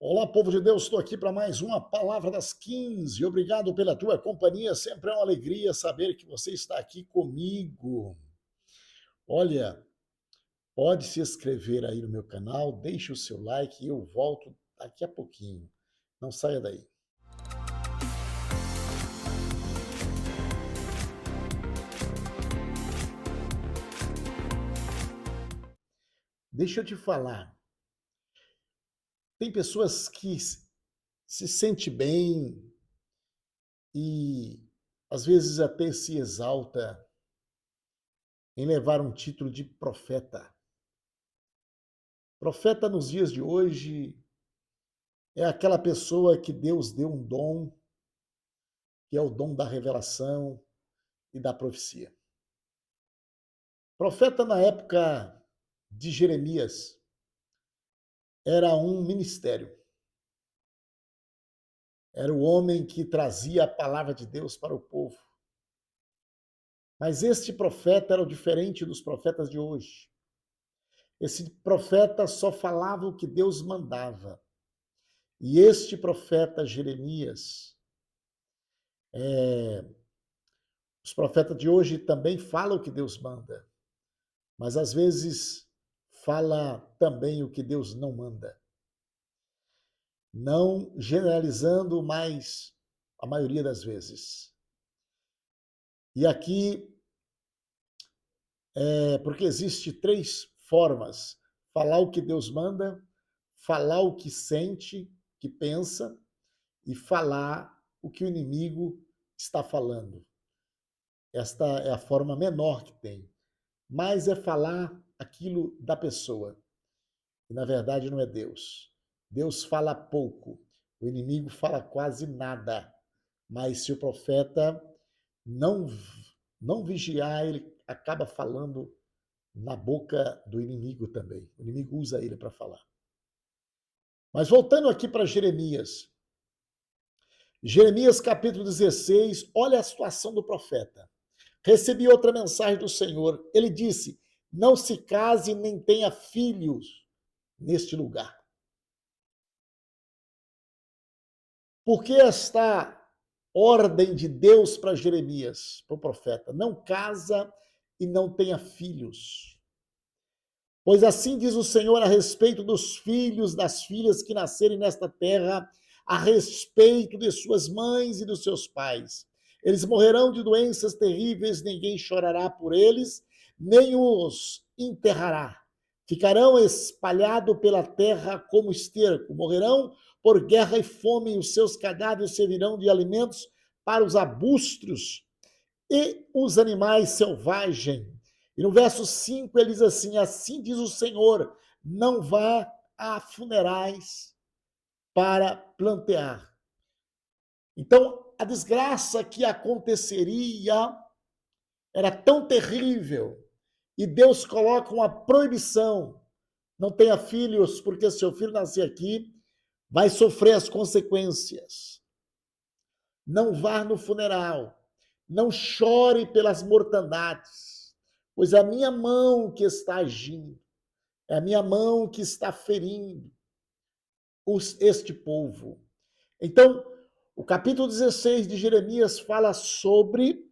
Olá, povo de Deus, estou aqui para mais uma Palavra das 15. Obrigado pela tua companhia, sempre é uma alegria saber que você está aqui comigo. Olha, pode se inscrever aí no meu canal, deixe o seu like e eu volto daqui a pouquinho. Não saia daí. Deixa eu te falar, tem pessoas que se sentem bem e às vezes até se exalta em levar um título de profeta. Profeta nos dias de hoje é aquela pessoa que Deus deu um dom, que é o dom da revelação e da profecia. Profeta na época de Jeremias era um ministério. Era o homem que trazia a palavra de Deus para o povo. Mas este profeta era diferente dos profetas de hoje. Esse profeta só falava o que Deus mandava. E este profeta Jeremias, os profetas de hoje também falam o que Deus manda, mas às vezes fala também o que Deus não manda. Não generalizando, mas a maioria das vezes. E aqui, porque existe três formas: falar o que Deus manda, falar o que sente, que pensa, e falar o que o inimigo está falando. Esta é a forma menor que tem. Mas é falar aquilo da pessoa. E na verdade não é Deus. Deus fala pouco, o inimigo fala quase nada. Mas se o profeta não, não vigiar, ele acaba falando na boca do inimigo também. O inimigo usa ele para falar. Mas voltando aqui para Jeremias. Jeremias capítulo 16, olha a situação do profeta. Recebi outra mensagem do Senhor. Ele disse: não se case nem tenha filhos neste lugar. Porque esta ordem de Deus para Jeremias, para o profeta: não casa e não tenha filhos. Pois assim diz o Senhor a respeito dos filhos, das filhas que nascerem nesta terra, a respeito de suas mães e dos seus pais. Eles morrerão de doenças terríveis, ninguém chorará por eles, nem os enterrará. Ficarão espalhados pela terra como esterco, morrerão por guerra e fome, e os seus cadáveres servirão de alimentos para os arbustos e os animais selvagens. E no verso 5 ele diz assim: assim diz o Senhor, não vá a funerais para plantear. Então, a desgraça que aconteceria era tão terrível, e Deus coloca uma proibição: não tenha filhos, porque se seu filho nascer aqui, vai sofrer as consequências. Não vá no funeral, não chore pelas mortandades, pois é a minha mão que está agindo, é a minha mão que está ferindo este povo. Então, o capítulo 16 de Jeremias fala sobre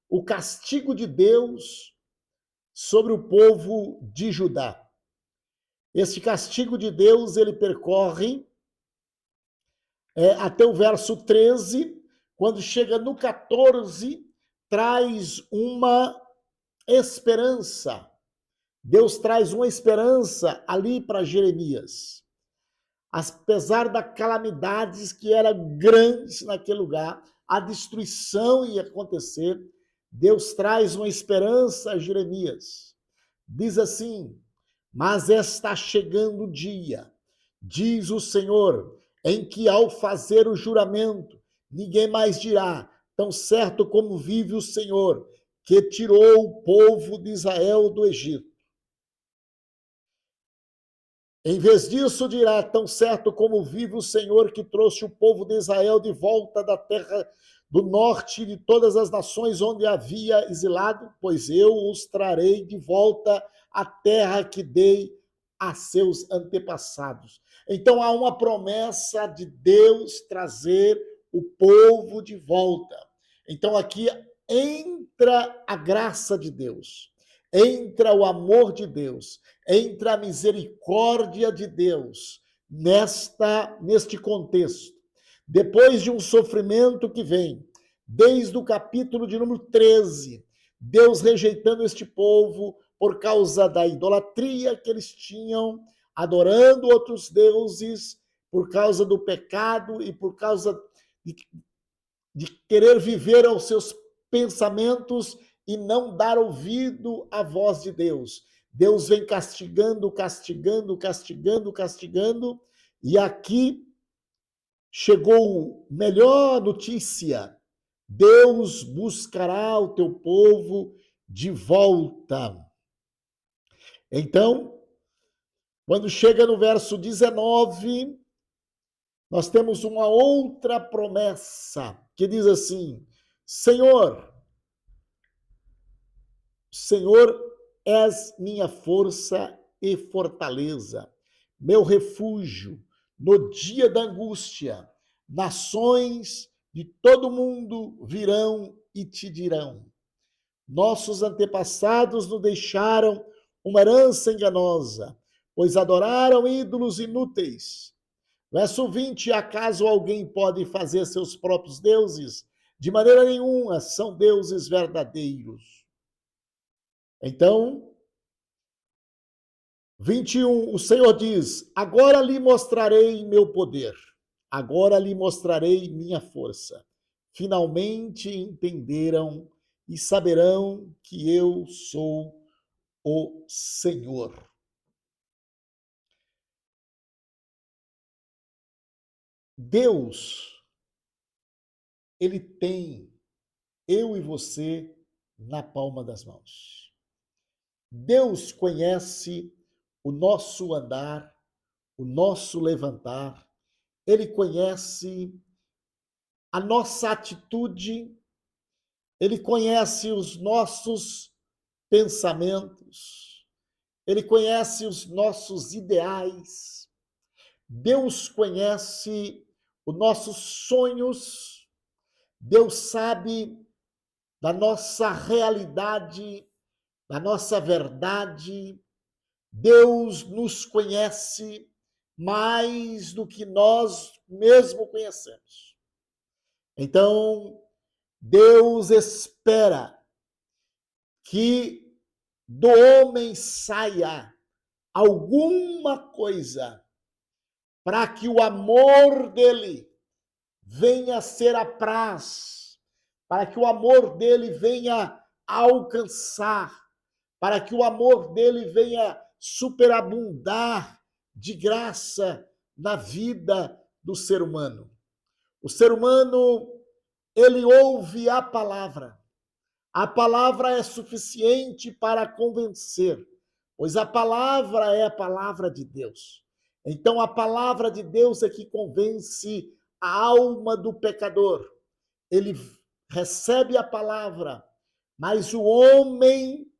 o castigo de Deus sobre o povo de Judá. Este castigo de Deus, ele percorre até o verso 13, quando chega no 14, traz uma esperança. Deus traz uma esperança ali para Jeremias. Apesar das calamidades que eram grandes naquele lugar, a destruição ia acontecer, Deus traz uma esperança a Jeremias. Diz assim: mas está chegando o dia, diz o Senhor, em que ao fazer o juramento, ninguém mais dirá: tão certo como vive o Senhor, que tirou o povo de Israel do Egito. Em vez disso, dirá: tão certo como vive o Senhor, que trouxe o povo de Israel de volta da terra do norte de todas as nações onde havia exilado, pois eu os trarei de volta à terra que dei a seus antepassados. Então há uma promessa de Deus trazer o povo de volta. Então aqui entra a graça de Deus, entra o amor de Deus, entra a misericórdia de Deus neste contexto. Depois de um sofrimento que vem, desde o capítulo de número 13, Deus rejeitando este povo por causa da idolatria que eles tinham, adorando outros deuses, por causa do pecado e por causa de querer viver aos seus pensamentos e não dar ouvido à voz de Deus. Deus vem castigando, castigando, castigando, castigando, e aqui chegou a melhor notícia: Deus buscará o teu povo de volta. Então, quando chega no verso 19, nós temos uma outra promessa que diz assim: Senhor, és minha força e fortaleza, meu refúgio no dia da angústia. Nações de todo mundo virão e te dirão: nossos antepassados nos deixaram uma herança enganosa, pois adoraram ídolos inúteis. Verso 20, acaso alguém pode fazer seus próprios deuses? De maneira nenhuma, são deuses verdadeiros. Então, 21, o Senhor diz: agora lhe mostrarei meu poder, agora lhe mostrarei minha força. Finalmente entenderam e saberão que eu sou o Senhor. Deus, ele tem eu e você na palma das mãos. Deus conhece o nosso andar, o nosso levantar, ele conhece a nossa atitude, ele conhece os nossos pensamentos, ele conhece os nossos ideais, Deus conhece os nossos sonhos, Deus sabe da nossa realidade, da nossa verdade. Deus nos conhece mais do que nós mesmo conhecemos. Então, Deus espera que do homem saia alguma coisa para que o amor dele venha a ser apraz, para que o amor dele venha a alcançar, para que o amor dele venha superabundar de graça na vida do ser humano. O ser humano, ele ouve a palavra. A palavra é suficiente para convencer, pois a palavra é a palavra de Deus. Então, a palavra de Deus é que convence a alma do pecador. Ele recebe a palavra, mas o homem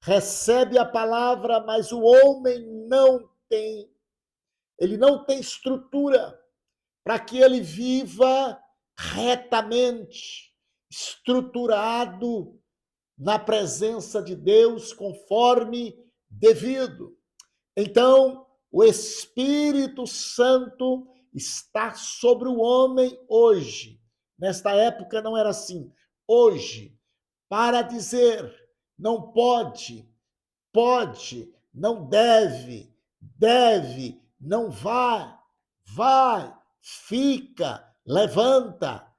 recebe a palavra, mas o homem ele não tem estrutura para que ele viva retamente, estruturado na presença de Deus conforme devido. Então, o Espírito Santo está sobre o homem hoje. Nesta época não era assim. Hoje, para dizer não pode, pode, não deve, deve, não vai, vai, fica, levanta,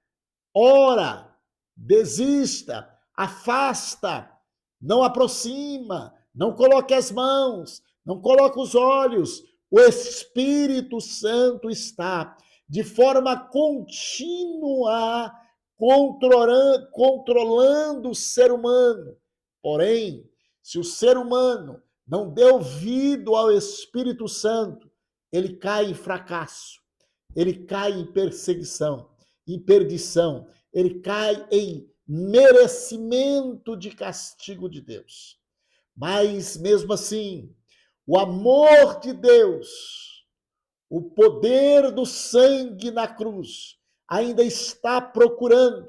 ora, desista, afasta, não aproxima, não coloque as mãos, não coloque os olhos. O Espírito Santo está de forma contínua controlando o ser humano. Porém, se o ser humano não deu ouvido ao Espírito Santo, ele cai em fracasso, ele cai em perseguição, em perdição, ele cai em merecimento de castigo de Deus. Mas, mesmo assim, o amor de Deus, o poder do sangue na cruz ainda está procurando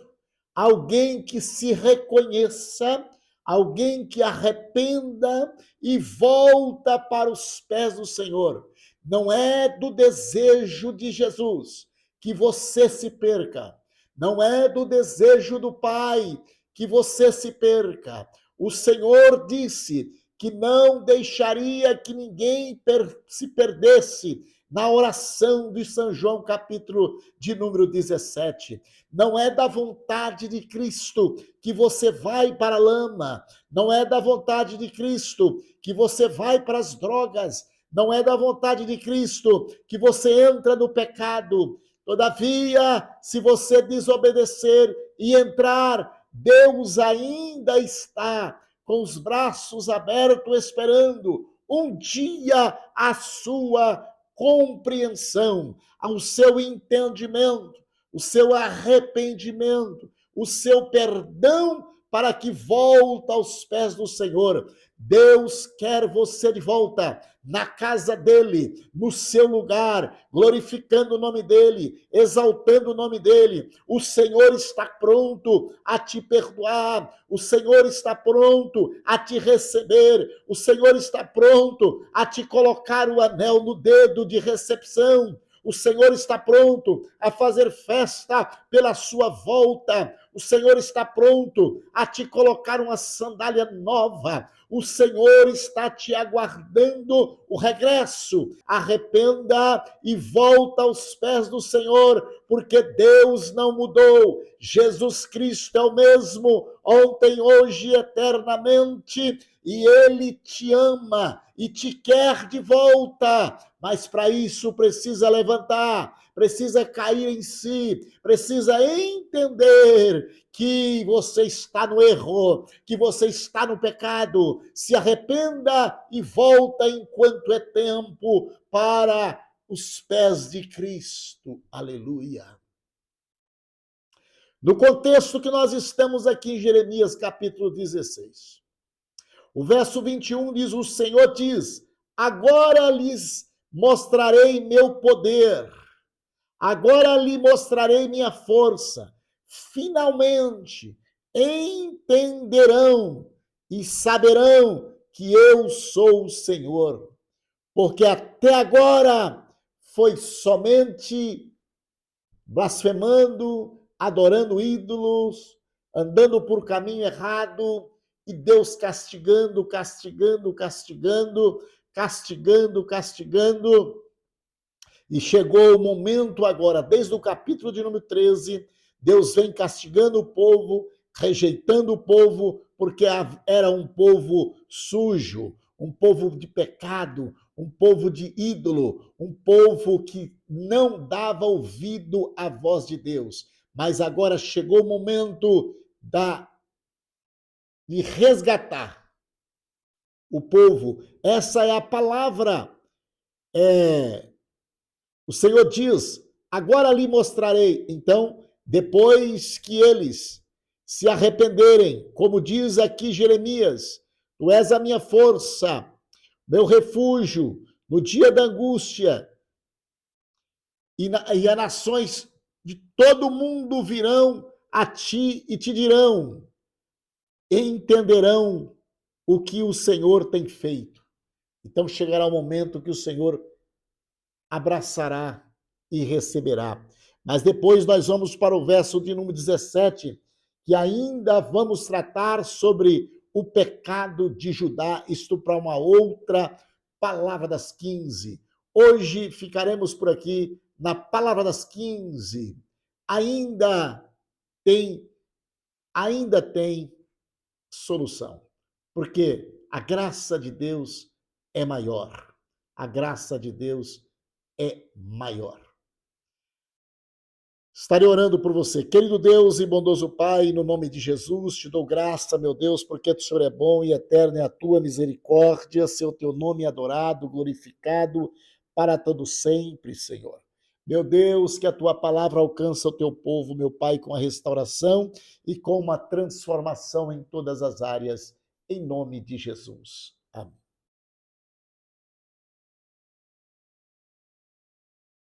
alguém que se reconheça, alguém que arrependa e volta para os pés do Senhor. Não é do desejo de Jesus que você se perca. Não é do desejo do Pai que você se perca. O Senhor disse que não deixaria que ninguém se perdesse na oração de São João, capítulo de número 17. Não é da vontade de Cristo que você vai para a lama. Não é da vontade de Cristo que você vai para as drogas. Não é da vontade de Cristo que você entra no pecado. Todavia, se você desobedecer e entrar, Deus ainda está com os braços abertos, esperando um dia a sua compreensão, ao seu entendimento, o seu arrependimento, o seu perdão para que volta aos pés do Senhor. Deus quer você de volta na casa dele, no seu lugar, glorificando o nome dele, exaltando o nome dele. O Senhor está pronto a te perdoar, o Senhor está pronto a te receber, o Senhor está pronto a te colocar o anel no dedo de recepção. O Senhor está pronto a fazer festa pela sua volta. O Senhor está pronto a te colocar uma sandália nova. O Senhor está te aguardando o regresso. Arrependa e volta aos pés do Senhor, porque Deus não mudou. Jesus Cristo é o mesmo, ontem, hoje e eternamente, e Ele te ama e te quer de volta. Mas para isso precisa levantar, precisa cair em si, precisa entender que você está no erro, que você está no pecado. Se arrependa e volta enquanto é tempo para os pés de Cristo. Aleluia. No contexto que nós estamos aqui em Jeremias capítulo 16, o verso 21 diz, o Senhor diz, agora lhes mostrarei meu poder, agora lhe mostrarei minha força. Finalmente entenderão e saberão que eu sou o Senhor, porque até agora foi somente blasfemando, adorando ídolos, andando por caminho errado, e Deus castigando, castigando, castigando, castigando, castigando. E chegou o momento agora, desde o capítulo de número 13, Deus vem castigando o povo, rejeitando o povo, porque era um povo sujo, um povo de pecado, um povo de ídolo, um povo que não dava ouvido à voz de Deus. Mas agora chegou o momento de resgatar o povo. Essa é a palavra. O Senhor diz, agora lhe mostrarei. Então, depois que eles se arrependerem, como diz aqui Jeremias, tu és a minha força, meu refúgio, no dia da angústia, e as nações de todo mundo virão a ti e te dirão, entenderão o que o Senhor tem feito. Então chegará o momento que o Senhor abraçará e receberá. Mas depois nós vamos para o verso de número 17, que ainda vamos tratar sobre o pecado de Judá, isto para uma outra palavra das 15. Hoje ficaremos por aqui na palavra das 15. Ainda tem solução, porque a graça de Deus é maior. A graça de Deus é maior. Estarei orando por você. Querido Deus e bondoso Pai, no nome de Jesus, te dou graça, meu Deus, porque o Senhor é bom e eterna é a tua misericórdia, seu teu nome adorado, glorificado para todo sempre, Senhor. Meu Deus, que a tua palavra alcance o teu povo, meu Pai, com a restauração e com uma transformação em todas as áreas, em nome de Jesus. Amém.